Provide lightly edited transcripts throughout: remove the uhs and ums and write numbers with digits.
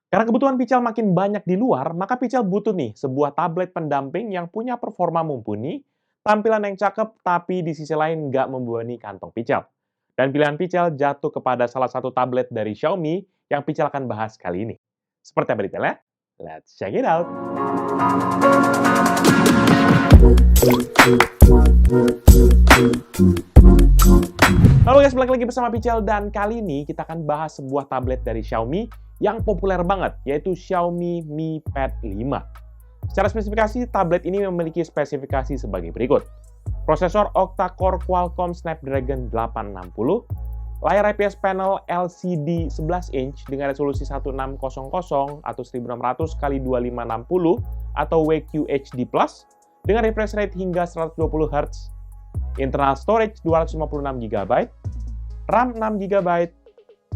Karena kebutuhan Pical makin banyak di luar, maka Pical butuh nih sebuah tablet pendamping yang punya performa mumpuni, tampilan yang cakep, tapi di sisi lain nggak membebani kantong Pical. Dan pilihan Pical jatuh kepada salah satu tablet dari Xiaomi yang Pical akan bahas kali ini. Seperti apa detailnya? Let's check it out! Halo guys, balik lagi bersama Pical dan kali ini kita akan bahas sebuah tablet dari Xiaomi yang populer banget, yaitu Xiaomi Mi Pad 5. Secara spesifikasi, tablet ini memiliki spesifikasi sebagai berikut. Prosesor octa-core Qualcomm Snapdragon 860, layar IPS panel LCD 11 inch dengan resolusi 1600 atau 1600 x 2560 atau WQHD+, dengan refresh rate hingga 120 Hz, internal storage 256 GB, RAM 6 GB,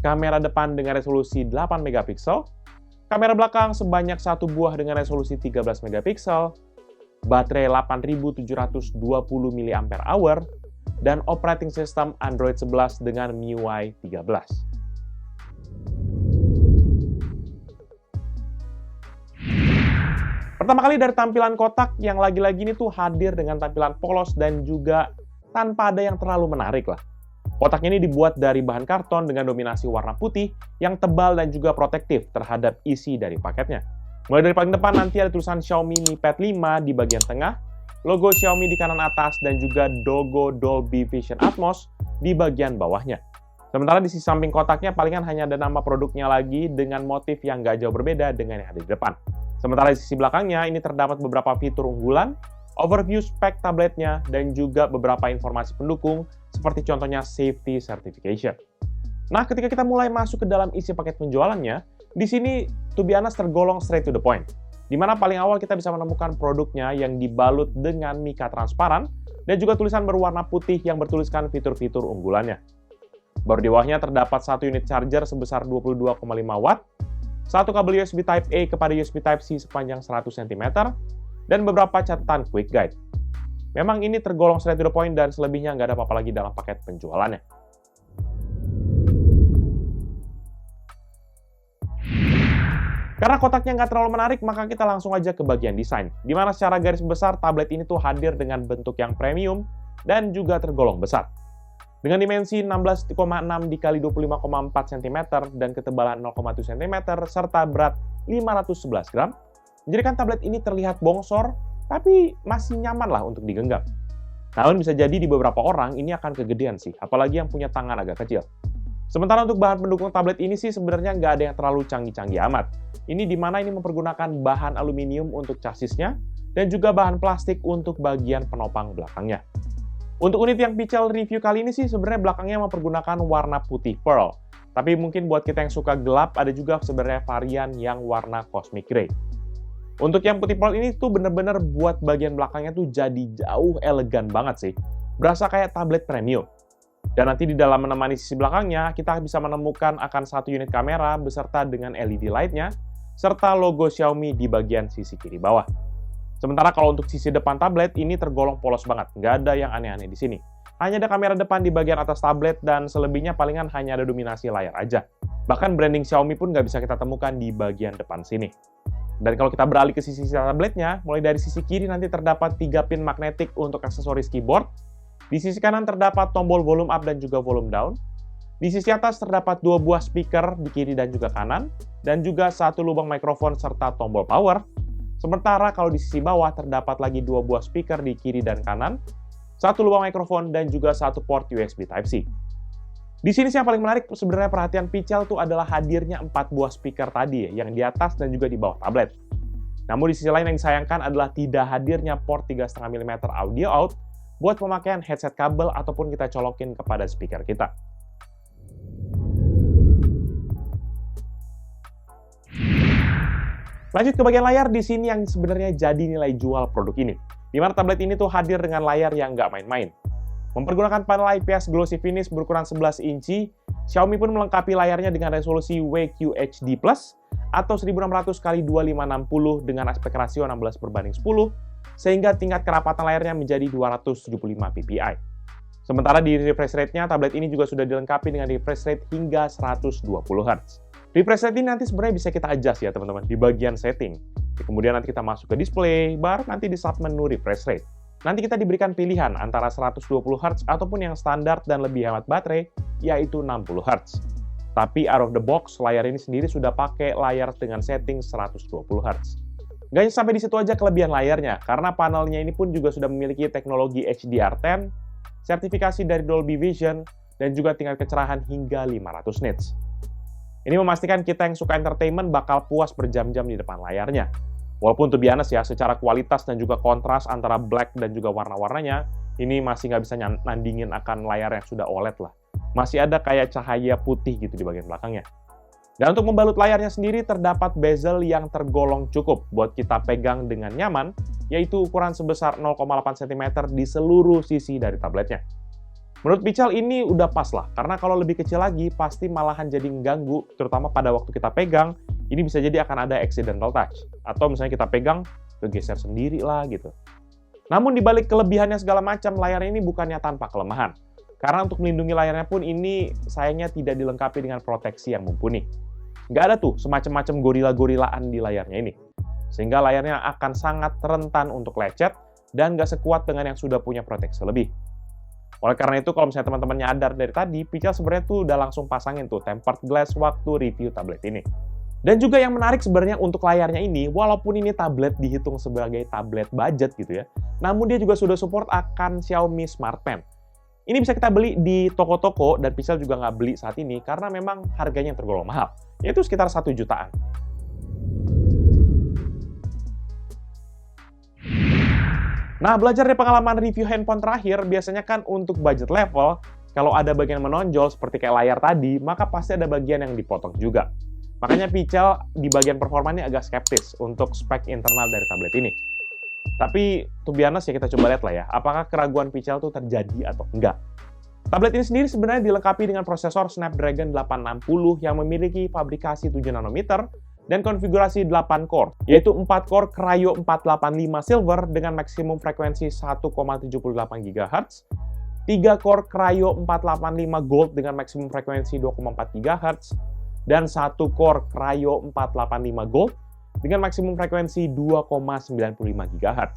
kamera depan dengan resolusi 8 MP, kamera belakang sebanyak satu buah dengan resolusi 13 MP, baterai 8720 mAh, dan operating system Android 11 dengan MIUI 13. Pertama kali dari tampilan kotak yang lagi-lagi ini tuh hadir dengan tampilan polos dan juga tanpa ada yang terlalu menarik lah. Kotaknya ini dibuat dari bahan karton dengan dominasi warna putih yang tebal dan juga protektif terhadap isi dari paketnya. Mulai dari paling depan nanti ada tulisan Xiaomi Mi Pad 5 di bagian tengah, logo Xiaomi di kanan atas, dan juga logo Dolby Vision Atmos di bagian bawahnya. Sementara di sisi samping kotaknya palingan hanya ada nama produknya lagi dengan motif yang nggak jauh berbeda dengan yang ada di depan. Sementara di sisi belakangnya ini terdapat beberapa fitur unggulan, overview spek tabletnya, dan juga beberapa informasi pendukung seperti contohnya safety certification. Nah, ketika kita mulai masuk ke dalam isi paket penjualannya, di sini to be honest tergolong straight to the point, di mana paling awal kita bisa menemukan produknya yang dibalut dengan mika transparan dan juga tulisan berwarna putih yang bertuliskan fitur-fitur unggulannya. Baru di bawahnya terdapat satu unit charger sebesar 22,5 watt, satu kabel USB Type-A kepada USB Type-C sepanjang 100 cm, dan beberapa catatan quick guide. Memang ini tergolong straight to the point dan selebihnya nggak ada apa-apa lagi dalam paket penjualannya. Karena kotaknya nggak terlalu menarik, maka kita langsung aja ke bagian desain, di mana secara garis besar tablet ini tuh hadir dengan bentuk yang premium dan juga tergolong besar. Dengan dimensi 16,6 x 25,4 cm dan ketebalan 0,1 cm serta berat 511 gram, menjadikan tablet ini terlihat bongsor, tapi masih nyaman lah untuk digenggam. Namun bisa jadi di beberapa orang ini akan kegedean sih, apalagi yang punya tangan agak kecil. Sementara untuk bahan pendukung tablet ini sih sebenarnya nggak ada yang terlalu canggih-canggih amat. Ini dimana ini mempergunakan bahan aluminium untuk chassisnya, dan juga bahan plastik untuk bagian penopang belakangnya. Untuk unit yang Pical review kali ini sih sebenarnya belakangnya mempergunakan warna putih pearl. Tapi mungkin buat kita yang suka gelap, ada juga sebenarnya varian yang warna cosmic gray. Untuk yang putih pearl ini tuh bener-bener buat bagian belakangnya tuh jadi jauh elegan banget sih. Berasa kayak tablet premium. Dan nanti di dalam menemani sisi belakangnya, kita bisa menemukan akan satu unit kamera beserta dengan LED light-nya, serta logo Xiaomi di bagian sisi kiri bawah. Sementara kalau untuk sisi depan tablet, ini tergolong polos banget, nggak ada yang aneh-aneh di sini. Hanya ada kamera depan di bagian atas tablet, dan selebihnya palingan hanya ada dominasi layar aja. Bahkan branding Xiaomi pun nggak bisa kita temukan di bagian depan sini. Dan kalau kita beralih ke sisi tabletnya, mulai dari sisi kiri nanti terdapat 3 pin magnetik untuk aksesoris keyboard. Di sisi kanan terdapat tombol volume up dan juga volume down. Di sisi atas terdapat 2 buah speaker di kiri dan juga kanan, dan juga satu lubang mikrofon serta tombol power. Sementara kalau di sisi bawah terdapat lagi 2 buah speaker di kiri dan kanan, satu lubang mikrofon, dan juga satu port USB Type-C. Di sini sih yang paling menarik sebenarnya perhatian Pical tuh adalah hadirnya 4 buah speaker tadi yang di atas dan juga di bawah tablet. Namun di sisi lain yang disayangkan adalah tidak hadirnya port 3,5 mm audio out buat pemakaian headset kabel ataupun kita colokin kepada speaker kita. Lanjut ke bagian layar, di sini yang sebenarnya jadi nilai jual produk ini. Di mana tablet ini tuh hadir dengan layar yang nggak main-main. Mempergunakan panel IPS glossy finish berukuran 11 inci, Xiaomi pun melengkapi layarnya dengan resolusi WQHD+, atau 1600 x 2560 dengan aspek rasio 16:10, sehingga tingkat kerapatan layarnya menjadi 275 ppi. Sementara di refresh rate-nya, tablet ini juga sudah dilengkapi dengan refresh rate hingga 120 Hz. Refresh rate ini nanti sebenarnya bisa kita adjust ya teman-teman di bagian setting. Kemudian nanti kita masuk ke display, baru nanti di submenu refresh rate. Nanti kita diberikan pilihan antara 120 Hz ataupun yang standar dan lebih hemat baterai, yaitu 60 Hz. Tapi out of the box, layar ini sendiri sudah pakai layar dengan setting 120 Hz. Nggak hanya sampai di situ aja kelebihan layarnya, karena panelnya ini pun juga sudah memiliki teknologi HDR10, sertifikasi dari Dolby Vision, dan juga tingkat kecerahan hingga 500 nits. Ini memastikan kita yang suka entertainment bakal puas berjam-jam di depan layarnya. Walaupun to be honest ya, secara kualitas dan juga kontras antara black dan juga warna-warnanya, ini masih nggak bisa nandingin akan layar yang sudah OLED lah. Masih ada kayak cahaya putih gitu di bagian belakangnya. Dan untuk membalut layarnya sendiri, terdapat bezel yang tergolong cukup buat kita pegang dengan nyaman, yaitu ukuran sebesar 0,8 cm di seluruh sisi dari tabletnya. Menurut Pical ini udah pas lah, karena kalau lebih kecil lagi pasti malahan jadi mengganggu, terutama pada waktu kita pegang, ini bisa jadi akan ada accidental touch. Atau misalnya kita pegang, kegeser sendiri lah gitu. Namun dibalik kelebihannya segala macam, layar ini bukannya tanpa kelemahan. Karena untuk melindungi layarnya pun ini sayangnya tidak dilengkapi dengan proteksi yang mumpuni. Nggak ada tuh semacam-macam gorila-gorilaan di layarnya ini. Sehingga layarnya akan sangat rentan untuk lecet, dan nggak sekuat dengan yang sudah punya proteksi lebih. Oleh karena itu, kalau misalnya teman-teman nyadar dari tadi, Pical sebenarnya tuh udah langsung pasangin tuh tempered glass waktu review tablet ini. Dan juga yang menarik sebenarnya untuk layarnya ini, walaupun ini tablet dihitung sebagai tablet budget gitu ya, namun dia juga sudah support akan Xiaomi Smart Pen. Ini bisa kita beli di toko-toko, dan Pical juga nggak beli saat ini karena memang harganya yang tergolong mahal, yaitu sekitar 1 jutaan. Nah, belajar dari pengalaman review handphone terakhir, biasanya kan untuk budget level, kalau ada bagian menonjol seperti kayak layar tadi, maka pasti ada bagian yang dipotong juga. Makanya Pical di bagian performanya agak skeptis untuk spek internal dari tablet ini. Tapi, to be honest ya kita coba lihat lah ya, apakah keraguan Pical itu terjadi atau enggak. Tablet ini sendiri sebenarnya dilengkapi dengan prosesor Snapdragon 860 yang memiliki fabrikasi 7 nanometer, dan konfigurasi 8 core, yaitu 4 core Kryo 485 Silver dengan maksimum frekuensi 1,78 GHz, 3 core Kryo 485 Gold dengan maksimum frekuensi 2,4 GHz, dan 1 core Kryo 485 Gold dengan maksimum frekuensi 2,95 GHz.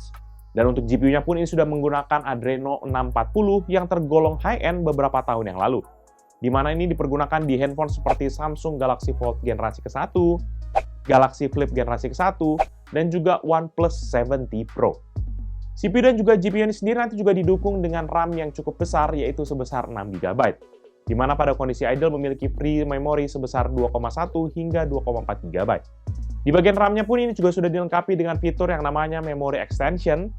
Dan untuk GPU-nya pun ini sudah menggunakan Adreno 640 yang tergolong high-end beberapa tahun yang lalu, di mana ini dipergunakan di handphone seperti Samsung Galaxy Fold generasi ke-1, Galaxy Flip generasi ke-1, dan juga OnePlus 7T Pro. CPU dan juga GPU ini sendiri nanti juga didukung dengan RAM yang cukup besar, yaitu sebesar 6 GB, di mana pada kondisi idle memiliki free memory sebesar 2,1 hingga 2,4 GB. Di bagian RAM-nya pun ini juga sudah dilengkapi dengan fitur yang namanya Memory Extension,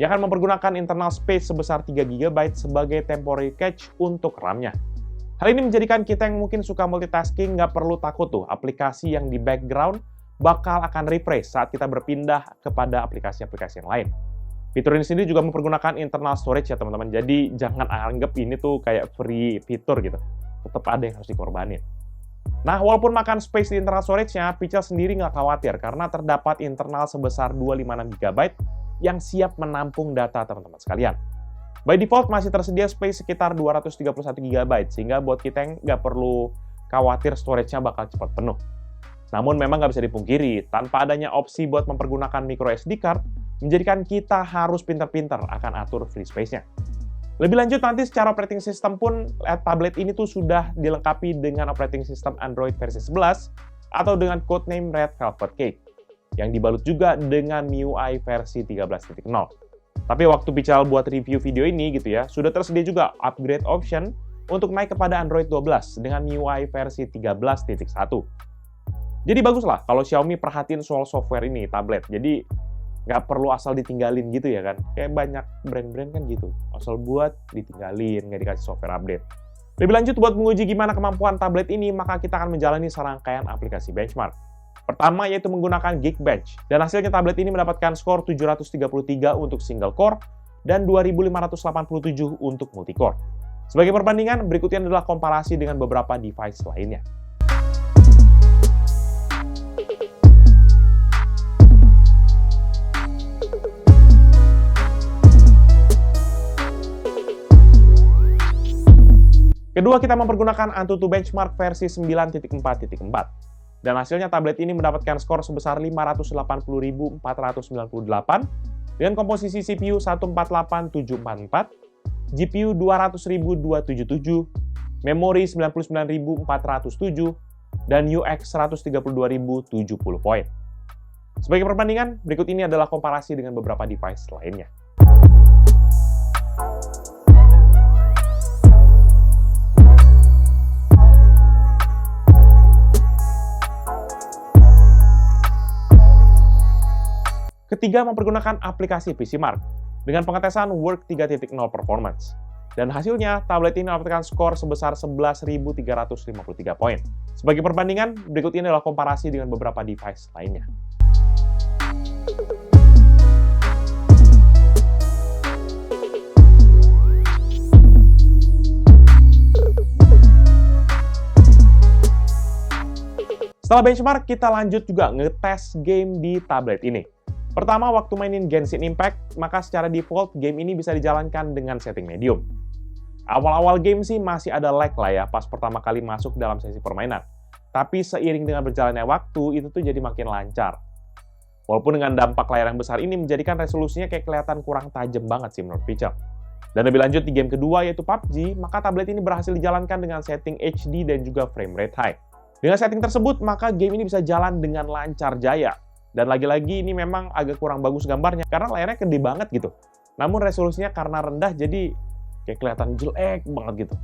yang akan mempergunakan internal space sebesar 3 GB sebagai temporary cache untuk RAM-nya. Hal ini menjadikan kita yang mungkin suka multitasking nggak perlu takut tuh aplikasi yang di background bakal akan refresh saat kita berpindah kepada aplikasi-aplikasi yang lain. Fitur ini sendiri juga mempergunakan internal storage ya teman-teman, jadi jangan anggap ini tuh kayak free fitur gitu. Tetap ada yang harus dikorbanin. Nah, walaupun makan space di internal storage-nya, Pical sendiri nggak khawatir karena terdapat internal sebesar 256 GB yang siap menampung data teman-teman sekalian. By default masih tersedia space sekitar 231 GB, sehingga buat kita yang nggak perlu khawatir storage-nya bakal cepat penuh. Namun memang nggak bisa dipungkiri, tanpa adanya opsi buat mempergunakan micro SD card, menjadikan kita harus pintar-pintar akan atur free space-nya. Lebih lanjut nanti secara operating system pun, tablet ini tuh sudah dilengkapi dengan operating system Android versi 11, atau dengan codename Red Velvet Cake, yang dibalut juga dengan MIUI versi 13.0. Tapi waktu Pical buat review video ini gitu ya, sudah tersedia juga upgrade option untuk naik kepada Android 12 dengan MIUI versi 13.1. Jadi baguslah kalau Xiaomi perhatiin soal software ini tablet. Jadi nggak perlu asal ditinggalin gitu ya kan. Kayak banyak brand-brand kan gitu. Asal buat ditinggalin, nggak dikasih software update. Lebih lanjut buat menguji gimana kemampuan tablet ini, maka kita akan menjalani serangkaian aplikasi benchmark. Pertama yaitu menggunakan Geekbench, dan hasilnya tablet ini mendapatkan skor 733 untuk single core dan 2587 untuk multicore. Sebagai perbandingan, berikutnya adalah komparasi dengan beberapa device lainnya. Kedua, kita mempergunakan Antutu Benchmark versi 9.4.4. Dan hasilnya tablet ini mendapatkan skor sebesar 580.498 dengan komposisi CPU 148744, GPU 200.277, memori 99.407, dan UX 132.070 poin. Sebagai perbandingan, berikut ini adalah komparasi dengan beberapa device lainnya. Ketiga, mempergunakan aplikasi PCMark dengan pengetesan Work 3.0 Performance. Dan hasilnya, tablet ini mendapatkan skor sebesar 11.353 poin. Sebagai perbandingan, berikut ini adalah komparasi dengan beberapa device lainnya. Setelah benchmark, kita lanjut juga ngetes game di tablet ini. Pertama, waktu mainin Genshin Impact, maka secara default game ini bisa dijalankan dengan setting medium. Awal-awal game sih masih ada lag lah ya pas pertama kali masuk dalam sesi permainan. Tapi seiring dengan berjalannya waktu, itu tuh jadi makin lancar. Walaupun dengan dampak layar yang besar ini menjadikan resolusinya kayak kelihatan kurang tajam banget sih menurut Pichel. Dan lebih lanjut di game kedua yaitu PUBG, maka tablet ini berhasil dijalankan dengan setting HD dan juga frame rate high. Dengan setting tersebut, maka game ini bisa jalan dengan lancar jaya. Dan lagi-lagi ini memang agak kurang bagus gambarnya karena layarnya gede banget gitu. Namun resolusinya karena rendah jadi kayak kelihatan jelek banget gitu.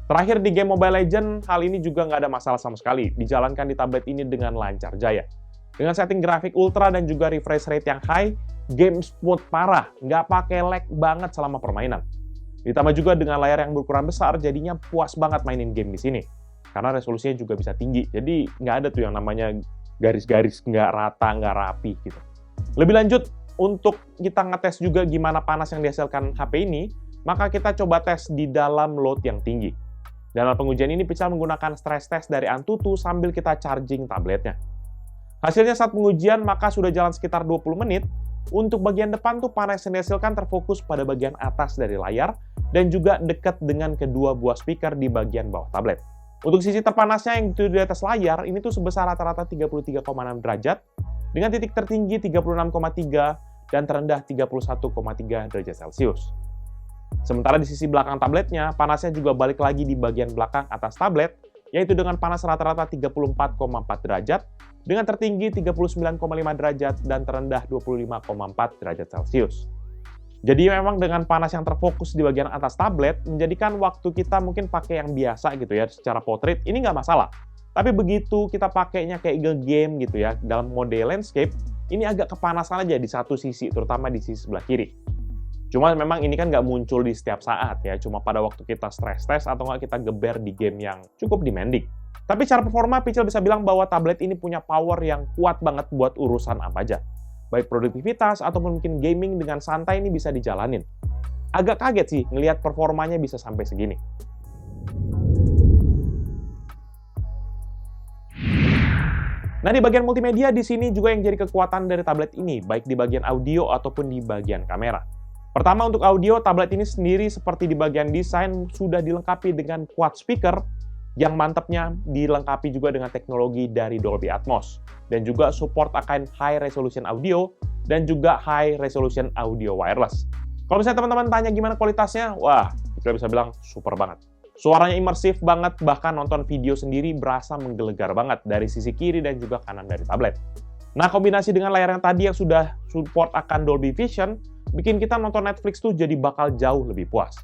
Terakhir di game Mobile Legends, hal ini juga nggak ada masalah sama sekali. Dijalankan di tablet ini dengan lancar jaya. Dengan setting grafik ultra dan juga refresh rate yang high, game smooth parah, nggak pakai lag banget selama permainan. Ditambah juga dengan layar yang berukuran besar, jadinya puas banget mainin game di sini. Karena resolusinya juga bisa tinggi, jadi nggak ada tuh yang namanya garis-garis nggak rata, nggak rapi gitu. Lebih lanjut, untuk kita ngetes juga gimana panas yang dihasilkan HP ini, maka kita coba tes di dalam load yang tinggi. Dalam pengujian ini, Pichel menggunakan stress test dari Antutu sambil kita charging tabletnya. Hasilnya saat pengujian, maka sudah jalan sekitar 20 menit. Untuk bagian depan tuh panas yang dihasilkan terfokus pada bagian atas dari layar, dan juga dekat dengan kedua buah speaker di bagian bawah tablet. Untuk sisi terpanasnya yang di atas layar, ini tuh sebesar rata-rata 33,6 derajat, dengan titik tertinggi 36,3 dan terendah 31,3 derajat Celcius. Sementara di sisi belakang tabletnya, panasnya juga balik lagi di bagian belakang atas tablet, yaitu dengan panas rata-rata 34,4 derajat, dengan tertinggi 39,5 derajat dan terendah 25,4 derajat Celcius. Jadi memang dengan panas yang terfokus di bagian atas tablet, menjadikan waktu kita mungkin pakai yang biasa gitu ya, secara portrait, ini nggak masalah. Tapi begitu kita pakainya kayak game gitu ya, dalam mode landscape, ini agak kepanasan aja di satu sisi, terutama di sisi sebelah kiri. Cuma memang ini kan nggak muncul di setiap saat ya, cuma pada waktu kita stress test atau nggak kita geber di game yang cukup demanding. Tapi secara performa, Pichel bisa bilang bahwa tablet ini punya power yang kuat banget buat urusan apa aja. Baik produktivitas ataupun mungkin gaming dengan santai ini bisa dijalanin. Agak kaget sih ngelihat performanya bisa sampai segini. Nah, di bagian multimedia di sini juga yang jadi kekuatan dari tablet ini, baik di bagian audio ataupun di bagian kamera. Pertama, untuk audio, tablet ini sendiri seperti di bagian desain sudah dilengkapi dengan quad speaker yang mantapnya dilengkapi juga dengan teknologi dari Dolby Atmos dan juga support akan high resolution audio dan juga high resolution audio wireless. Kalau misalnya teman-teman tanya gimana kualitasnya, wah, kita bisa bilang super banget. Suaranya imersif banget, bahkan nonton video sendiri berasa menggelegar banget dari sisi kiri dan juga kanan dari tablet. Nah, kombinasi dengan layar yang tadi yang sudah support akan Dolby Vision, bikin kita nonton Netflix tuh jadi bakal jauh lebih puas.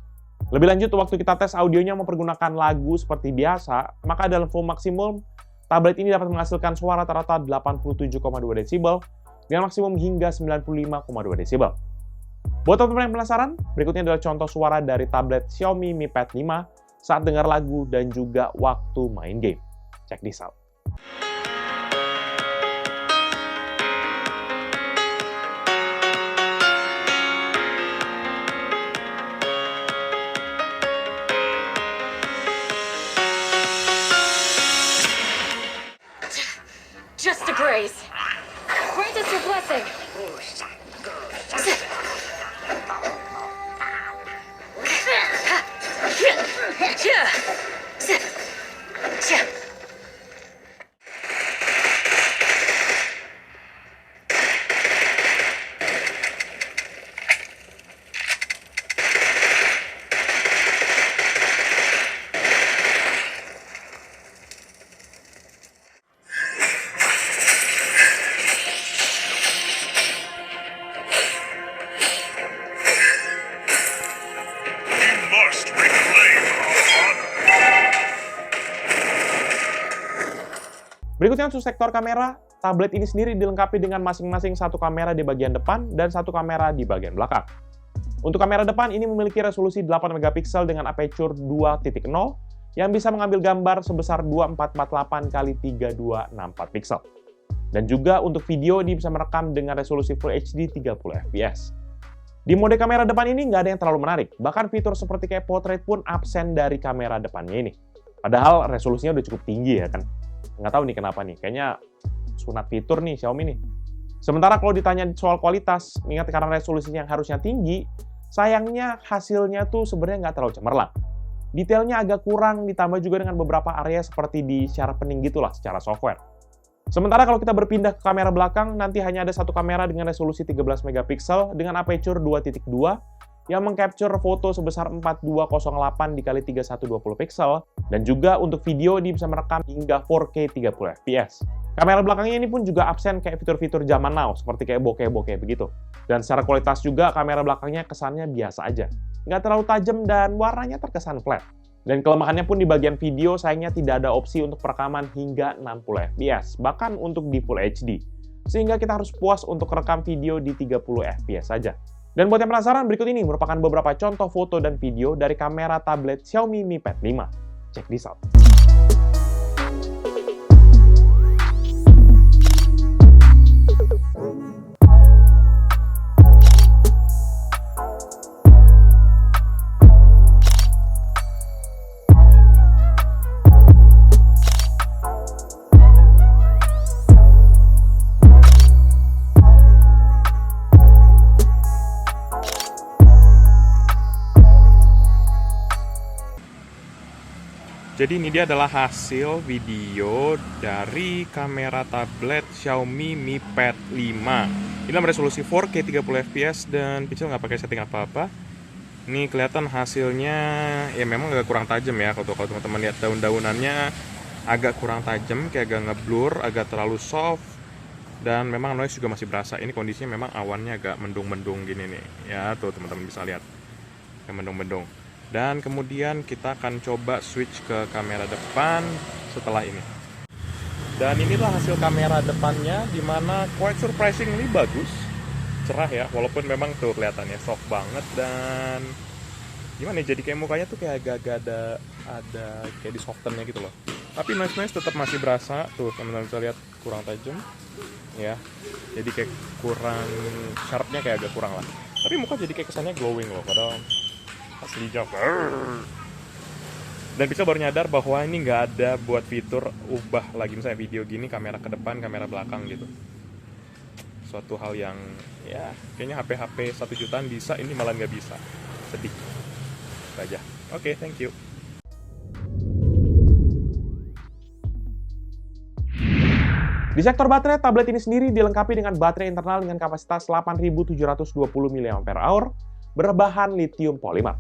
Lebih lanjut, waktu kita tes audionya mempergunakan lagu seperti biasa, maka dalam volume maksimum, tablet ini dapat menghasilkan suara rata-rata 87,2 desibel dengan maksimum hingga 95,2 desibel. Buat teman-teman yang penasaran, berikutnya adalah contoh suara dari tablet Xiaomi Mi Pad 5 saat dengar lagu dan juga waktu main game. Check this out. Just a grace. Grant us your blessing. Berikutnya untuk sektor kamera, tablet ini sendiri dilengkapi dengan masing-masing satu kamera di bagian depan dan satu kamera di bagian belakang. Untuk kamera depan ini memiliki resolusi 8 megapiksel dengan aperture 2.0 yang bisa mengambil gambar sebesar 2448 x 3264 piksel. Dan juga untuk video ini bisa merekam dengan resolusi Full HD 30 fps. Di mode kamera depan ini nggak ada yang terlalu menarik, bahkan fitur seperti kayak portrait pun absen dari kamera depannya ini. Padahal resolusinya udah cukup tinggi ya kan. Nggak tahu nih kenapa nih, kayaknya sunat fitur nih Xiaomi nih. Sementara kalau ditanya soal kualitas, ingat karena resolusinya yang harusnya tinggi, sayangnya hasilnya tuh sebenarnya nggak terlalu cemerlang. Detailnya agak kurang, ditambah juga dengan beberapa area seperti di sharpening gitulah secara software. Sementara kalau kita berpindah ke kamera belakang, nanti hanya ada satu kamera dengan resolusi 13 megapiksel dengan aperture 2.2 yang mengcapture foto sebesar 4208 x 3120 piksel, dan juga untuk video dia bisa merekam hingga 4K 30 fps. Kamera belakangnya ini pun juga absen kayak fitur-fitur zaman now, seperti kayak bokeh-bokeh begitu. Dan secara kualitas juga kamera belakangnya kesannya biasa aja. Nggak terlalu tajam dan warnanya terkesan flat. Dan kelemahannya pun di bagian video sayangnya tidak ada opsi untuk perekaman hingga 60 fps, bahkan untuk di Full HD. Sehingga kita harus puas untuk rekam video di 30 fps saja. Dan buat yang penasaran, berikut ini merupakan beberapa contoh foto dan video dari kamera tablet Xiaomi Mi Pad 5. Check this out. Jadi ini dia adalah hasil video dari kamera tablet Xiaomi Mi Pad 5. Ini dalam resolusi 4K 30 fps dan Pichel nggak pakai setting apa-apa. Ini kelihatan hasilnya ya memang agak kurang tajam ya. Kalau teman-teman lihat daun-daunannya agak kurang tajam, kayak agak ngeblur, agak terlalu soft. Dan memang noise juga masih berasa. Ini kondisinya memang awannya agak mendung-mendung gini nih. Ya tuh teman-teman bisa lihat. Kayak mendung-mendung. Dan kemudian kita akan coba switch ke kamera depan setelah ini. Dan inilah hasil kamera depannya, dimana quite surprisingly bagus, cerah ya, walaupun memang tuh kelihatannya soft banget dan gimana ya, jadi kayak mukanya tuh kayak agak-agak ada kayak di softennya gitu loh. Tapi noise tetap masih berasa, tuh teman-teman bisa lihat kurang tajam ya, jadi kayak kurang sharpnya, kayak agak kurang lah. Tapi muka jadi kayak kesannya glowing loh, padahal asli jauh. Dan Pichel baru nyadar bahwa ini nggak ada buat fitur ubah lagi misalnya video gini, kamera ke depan, kamera belakang gitu. Suatu hal yang ya kayaknya HP 1 jutaan bisa, ini malah nggak bisa. Sedih saja. Oke, thank you. Di sektor baterai, tablet ini sendiri dilengkapi dengan baterai internal dengan kapasitas 8720 mAh berbahan lithium polymer.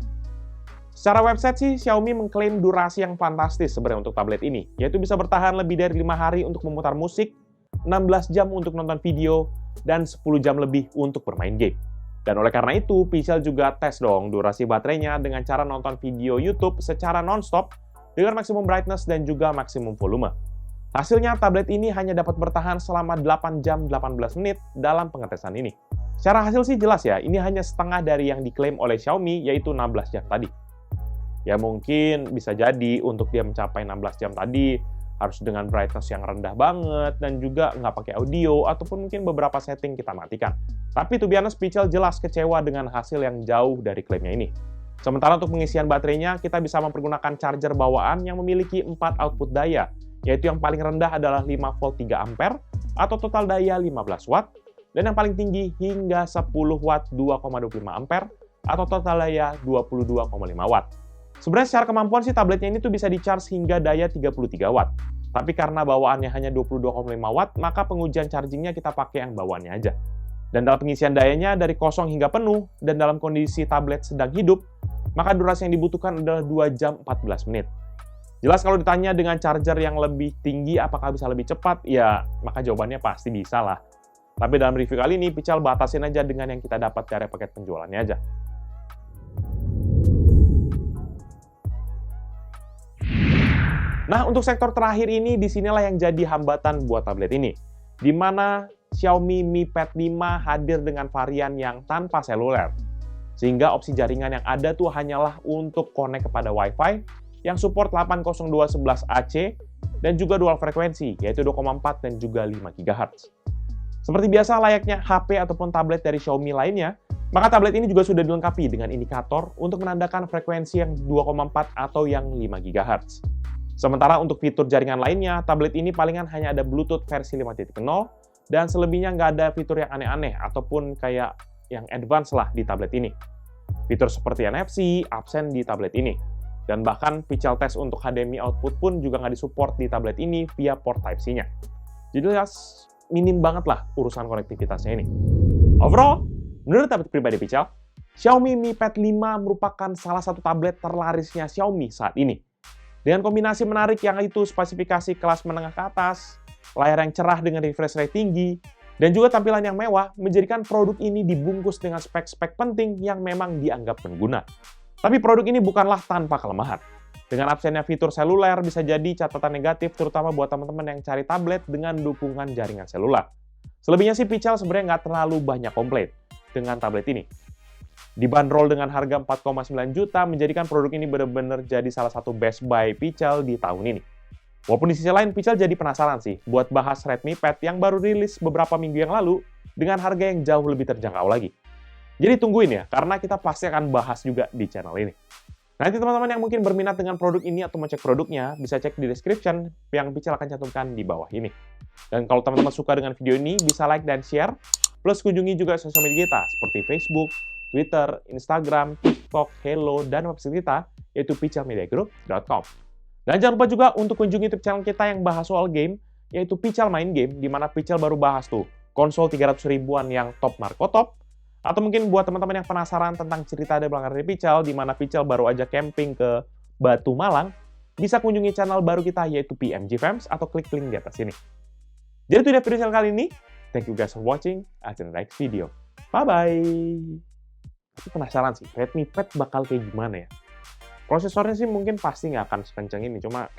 Secara website sih, Xiaomi mengklaim durasi yang fantastis sebenarnya untuk tablet ini, yaitu bisa bertahan lebih dari 5 hari untuk memutar musik, 16 jam untuk nonton video, dan 10 jam lebih untuk bermain game. Dan oleh karena itu, Pichel juga tes dong durasi baterainya dengan cara nonton video YouTube secara non-stop dengan maksimum brightness dan juga maksimum volume. Hasilnya, tablet ini hanya dapat bertahan selama 8 jam 18 menit dalam pengetesan ini. Secara hasil sih jelas ya, ini hanya setengah dari yang diklaim oleh Xiaomi, yaitu 16 jam tadi. Ya mungkin bisa jadi untuk dia mencapai 16 jam tadi, harus dengan brightness yang rendah banget, dan juga nggak pakai audio, ataupun mungkin beberapa setting kita matikan. Tapi to be honest, Pichel jelas kecewa dengan hasil yang jauh dari klaimnya ini. Sementara untuk pengisian baterainya, kita bisa mempergunakan charger bawaan yang memiliki 4 output daya, yaitu yang paling rendah adalah 5 volt 3 ampere, atau total daya 15 watt, dan yang paling tinggi hingga 10 watt 2,25 ampere atau total daya 22,5 watt. Sebenarnya secara kemampuan sih tabletnya ini tuh bisa di-charge hingga daya 33 watt. Tapi karena bawaannya hanya 22,5 watt, maka pengujian chargingnya kita pakai yang bawaannya aja. Dan dalam pengisian dayanya dari kosong hingga penuh, dan dalam kondisi tablet sedang hidup, maka durasi yang dibutuhkan adalah 2 jam 14 menit. Jelas kalau ditanya dengan charger yang lebih tinggi apakah bisa lebih cepat, ya maka jawabannya pasti bisa lah. Tapi dalam review kali ini, Pichel batasin aja dengan yang kita dapat dari paket penjualannya aja. Nah, untuk sektor terakhir ini, disinilah yang jadi hambatan buat tablet ini. Di mana Xiaomi Mi Pad 5 hadir dengan varian yang tanpa seluler. Sehingga opsi jaringan yang ada tuh hanyalah untuk connect kepada Wi-Fi yang support 802.11ac dan juga dual frekuensi, yaitu 2,4 dan juga 5 GHz. Seperti biasa layaknya HP ataupun tablet dari Xiaomi lainnya, maka tablet ini juga sudah dilengkapi dengan indikator untuk menandakan frekuensi yang 2,4 atau yang 5 GHz. Sementara untuk fitur jaringan lainnya, tablet ini palingan hanya ada Bluetooth versi 5.0 dan selebihnya nggak ada fitur yang aneh-aneh ataupun kayak yang advance lah di tablet ini. Fitur seperti NFC absen di tablet ini. Dan bahkan pixel test untuk HDMI output pun juga nggak disupport di tablet ini via port Type-C-nya. Jadi minim banget lah urusan konektivitasnya ini. Overall, menurut tablet pribadi Pichel, Xiaomi Mi Pad 5 merupakan salah satu tablet terlarisnya Xiaomi saat ini. Dengan kombinasi menarik yang itu spesifikasi kelas menengah ke atas, layar yang cerah dengan refresh rate tinggi, dan juga tampilan yang mewah menjadikan produk ini dibungkus dengan spek-spek penting yang memang dianggap pengguna. Tapi produk ini bukanlah tanpa kelemahan. Dengan absennya fitur seluler bisa jadi catatan negatif terutama buat teman-teman yang cari tablet dengan dukungan jaringan seluler. Selebihnya sih Pichel sebenarnya nggak terlalu banyak komplain dengan tablet ini. Dibanderol dengan harga 4,9 juta menjadikan produk ini benar-benar jadi salah satu best buy Pichel di tahun ini. Walaupun di sisi lain Pichel jadi penasaran sih buat bahas Redmi Pad yang baru rilis beberapa minggu yang lalu dengan harga yang jauh lebih terjangkau lagi. Jadi tungguin ya, karena kita pasti akan bahas juga di channel ini. Nanti teman-teman yang mungkin berminat dengan produk ini atau mau cek produknya, bisa cek di description yang Pichel akan cantumkan di bawah ini. Dan kalau teman-teman suka dengan video ini, bisa like dan share, plus kunjungi juga sosial media kita seperti Facebook, Twitter, Instagram, TikTok, Hello, dan website kita, yaitu pichelmediagroup.com. Dan jangan lupa juga untuk kunjungi YouTube channel kita yang bahas soal game, yaitu Pichel Main Game, di mana Pichel baru bahas tuh konsol 300 ribuan yang top Marco Top, atau mungkin buat teman-teman yang penasaran tentang cerita dari belakang dari Pichel, di mana Pichel baru aja camping ke Batu Malang, bisa kunjungi channel baru kita yaitu PMG Fams atau klik link di atas sini. Jadi itu dia video channel kali ini. Thank you guys for watching. Until the next video. Bye-bye. Aku penasaran sih, Redmi Pad bakal kayak gimana ya? Prosesornya sih mungkin pasti nggak akan sekencang ini, cuma